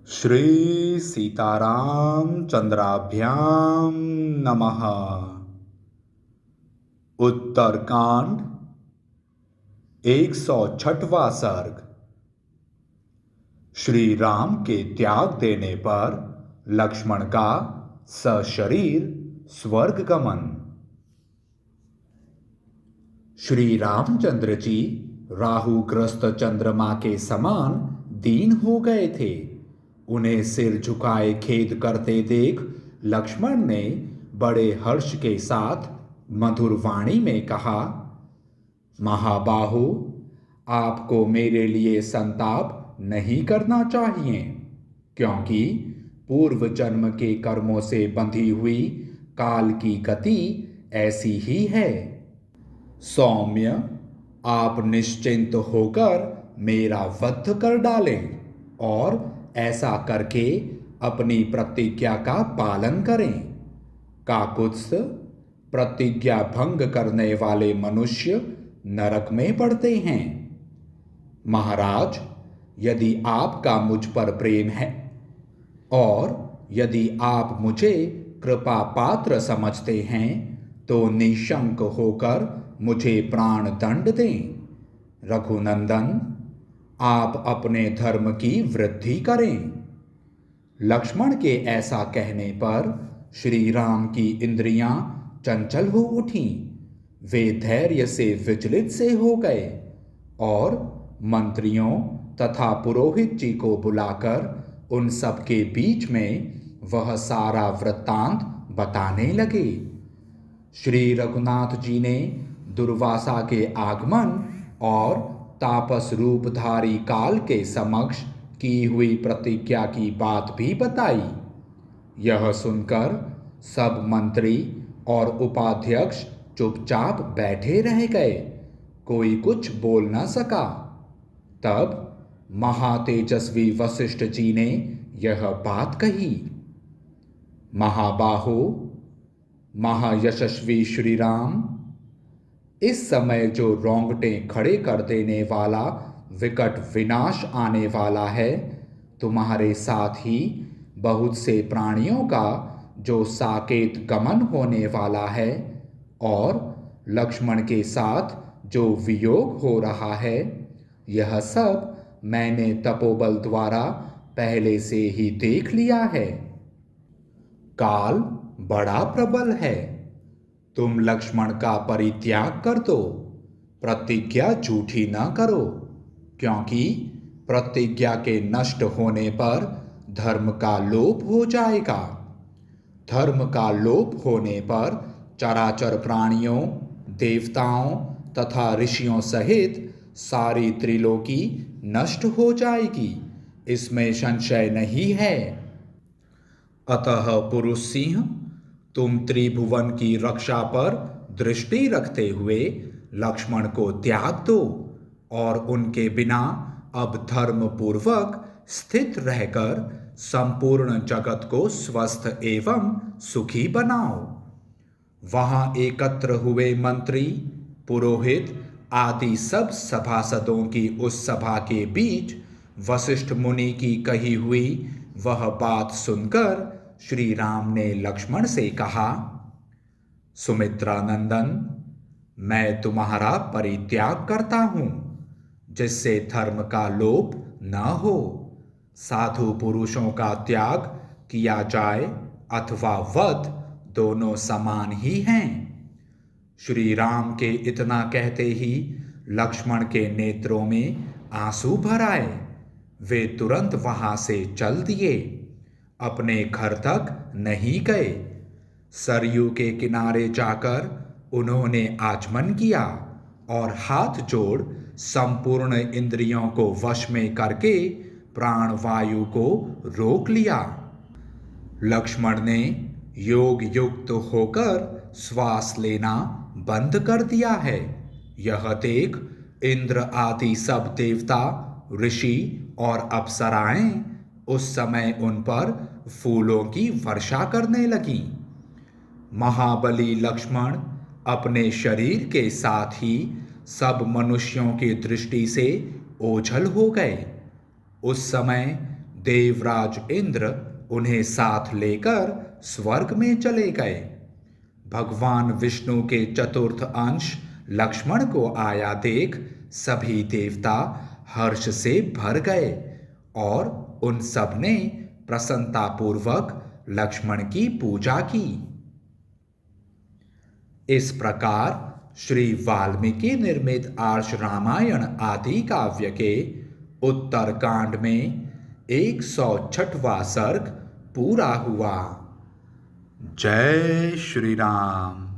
श्री सीताराम चंद्राभ्याम नमः। उत्तरकांड 106वां सर्ग। श्री राम के त्याग देने पर लक्ष्मण का सशरीर स्वर्ग गमन। श्री रामचंद्र जी राहुग्रस्त चंद्रमा के समान दीन हो गए थे। उन्हें सिर झुकाए खेद करते देख लक्ष्मण ने बड़े हर्ष के साथ मधुर वाणी में कहा, महाबाहु, आपको मेरे लिए संताप नहीं करना चाहिए, क्योंकि पूर्व जन्म के कर्मों से बंधी हुई काल की गति ऐसी ही है। सौम्य, आप निश्चिंत होकर मेरा वध कर डालें और ऐसा करके अपनी प्रतिज्ञा का पालन करें। काकुत्स, प्रतिज्ञा भंग करने वाले मनुष्य नरक में पड़ते हैं। महाराज, यदि आपका मुझ पर प्रेम है और यदि आप मुझे कृपा पात्र समझते हैं तो निशंक होकर मुझे प्राण दंड दें। रघुनंदन, आप अपने धर्म की वृद्धि करें। लक्ष्मण के ऐसा कहने पर श्री राम की इंद्रियां चंचल हो उठीं। वे धैर्य से विचलित से हो गए और मंत्रियों तथा पुरोहित जी को बुलाकर उन सब के बीच में वह सारा वृत्तांत बताने लगे। श्री रघुनाथ जी ने दुर्वासा के आगमन और तापस रूपधारी काल के समक्ष की हुई प्रतिज्ञा की बात भी बताई। यह सुनकर सब मंत्री और उपाध्यक्ष चुपचाप बैठे रह गए। कोई कुछ बोल न सका। तब महातेजस्वी वशिष्ठ जी ने यह बात कही, महाबाहो, महायशस्वी श्री राम, इस समय जो रोंगटे खड़े कर देने वाला विकट विनाश आने वाला है, तुम्हारे साथ ही बहुत से प्राणियों का जो साकेत गमन होने वाला है और लक्ष्मण के साथ जो वियोग हो रहा है, यह सब मैंने तपोबल द्वारा पहले से ही देख लिया है। काल बड़ा प्रबल है। तुम लक्ष्मण का परित्याग कर दो, प्रतिज्ञा झूठी न करो, क्योंकि प्रतिज्ञा के नष्ट होने पर धर्म का लोप हो जाएगा। धर्म का लोप होने पर चराचर प्राणियों, देवताओं तथा ऋषियों सहित सारी त्रिलोकी नष्ट हो जाएगी, इसमें संशय नहीं है। अतः पुरुष सिंह, तुम त्रिभुवन की रक्षा पर दृष्टि रखते हुए लक्ष्मण को त्याग दो और उनके बिना अब धर्म पूर्वक स्थित रहकर संपूर्ण जगत को स्वस्थ एवं सुखी बनाओ। वहां एकत्र हुए मंत्री, पुरोहित आदि सब सभासदों की उस सभा के बीच वशिष्ठ मुनि की कही हुई वह बात सुनकर श्री राम ने लक्ष्मण से कहा, सुमित्रा नंदन, मैं तुम्हारा परित्याग करता हूं, जिससे धर्म का लोप न हो। साधु पुरुषों का त्याग किया जाए अथवा वध, दोनों समान ही हैं। श्री राम के इतना कहते ही लक्ष्मण के नेत्रों में आंसू भर आए। वे तुरंत वहां से चल दिए, अपने घर तक नहीं गए। सरयू के किनारे जाकर उन्होंने आचमन किया और हाथ जोड़ संपूर्ण इंद्रियों को वश में करके प्राण वायु को रोक लिया। लक्ष्मण ने योग युक्त होकर श्वास लेना बंद कर दिया है। यह देख इंद्र आदि सब देवता, ऋषि और अप्सराएं उस समय उन पर फूलों की वर्षा करने लगी। महाबली लक्ष्मण अपने शरीर के साथ ही सब मनुष्यों की दृष्टि से ओझल हो गए। उस समय देवराज इंद्र उन्हें साथ लेकर स्वर्ग में चले गए। भगवान विष्णु के चतुर्थ अंश लक्ष्मण को आया देख सभी देवता हर्ष से भर गए और उन सब ने प्रसन्नतापूर्वक लक्ष्मण की पूजा की। इस प्रकार श्री वाल्मीकि निर्मित आर्ष रामायण आदि काव्य के उत्तर कांड में 106वां सर्ग पूरा हुआ। जय श्री राम।